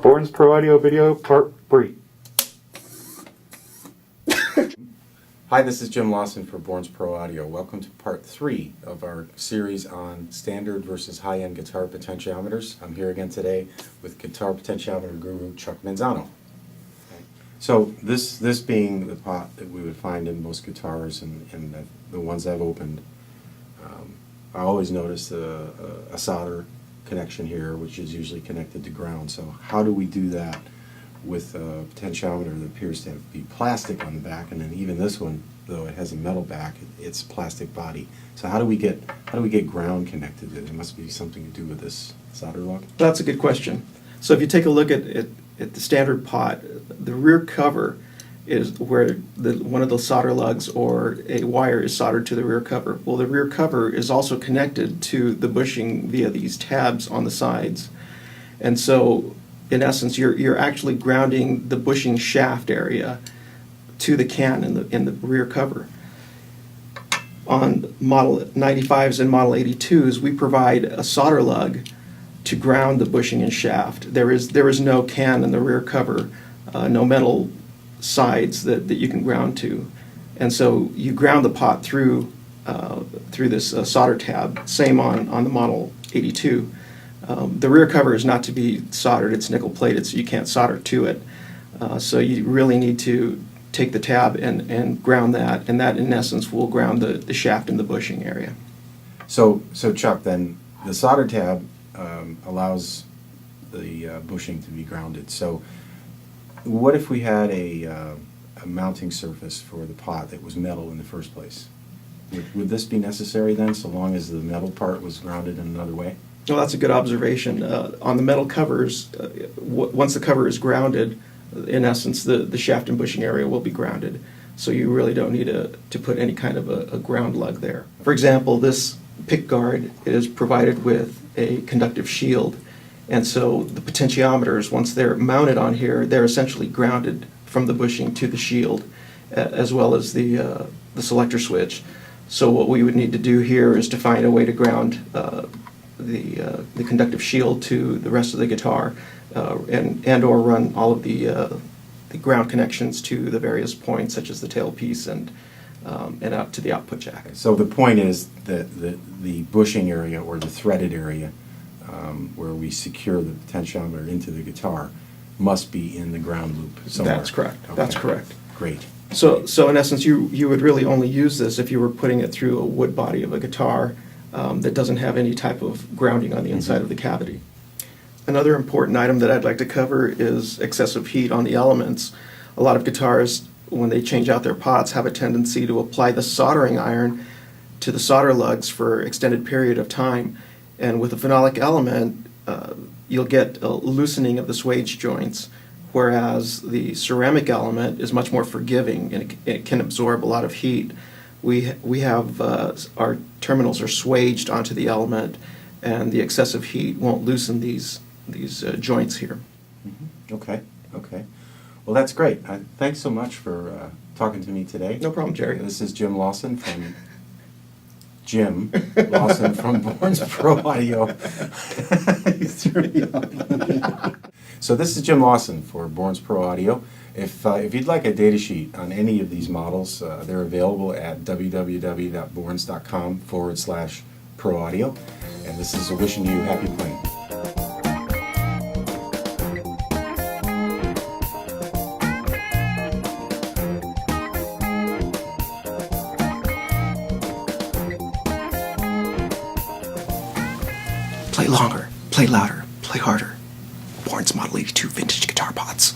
Bourns Pro Audio Video Part 3. Hi, this is Jim Lawson for Bourns Pro Audio. Welcome to Part 3 of our series on standard versus high-end guitar potentiometers. I'm here again today with guitar potentiometer guru Chuck Manzano. So this being the pot that we would find in most guitars and the ones I've opened, I always notice a solder connection here, which is usually connected to ground. So how do we do that with a potentiometer that appears to be plastic on the back, and then even this one, though it has a metal back, it's plastic body. So how do we get ground connected to it? It must be something to do with this solder lug. That's a good question. So if you take a look at the standard pot, the rear cover is where one of those solder lugs or a wire is soldered to the rear cover. Well, the rear cover is also connected to the bushing via these tabs on the sides. And so, in essence, you're actually grounding the bushing shaft area to the can in the rear cover. On Model 95s and Model 82s, we provide a solder lug to ground the bushing and shaft. There is no can in the rear cover, no metal sides that you can ground to, and so you ground the pot through this solder tab. Same on the Model 82. The rear cover is not to be soldered; it's nickel plated, so you can't solder to it. So you really need to take the tab and ground that, and that in essence will ground the shaft and the bushing area. So Chuck, then the solder tab allows the bushing to be grounded. So what if we had a mounting surface for the pot that was metal in the first place? Would this be necessary then, so long as the metal part was grounded in another way? Well, that's a good observation. On the metal covers, once the cover is grounded, in essence, the shaft and bushing area will be grounded. So you really don't need to put any kind of a ground lug there. For example, this pick guard is provided with a conductive shield. And so the potentiometers, once they're mounted on here, they're essentially grounded from the bushing to the shield, as well as the selector switch. So what we would need to do here is to find a way to ground the conductive shield to the rest of the guitar, and or run all of the ground connections to the various points, such as the tailpiece and out to the output jack. So the point is that the bushing area or the threaded area where we secure the potentiometer into the guitar must be in the ground loop somewhere. That's correct. Okay. That's correct. Great. So in essence, you would really only use this if you were putting it through a wood body of a guitar that doesn't have any type of grounding on the inside of the cavity. Another important item that I'd like to cover is excessive heat on the elements. A lot of guitarists, when they change out their pots, have a tendency to apply the soldering iron to the solder lugs for an extended period of time. And with a phenolic element, you'll get a loosening of the swage joints, whereas the ceramic element is much more forgiving and it can absorb a lot of heat. We have our terminals are swaged onto the element, and the excessive heat won't loosen these joints here. Mm-hmm. Okay. Well, that's great. Thanks so much for talking to me today. No problem, Jerry. This is Jim Lawson from Bourns Pro Audio. You threw me off. So this is Jim Lawson for Bourns Pro Audio. If you'd like a data sheet on any of these models, they're available at www.bourns.com/pro audio. And this is wishing you happy playing. Play longer, play louder, play harder. Bourns Model 82 vintage guitar pots.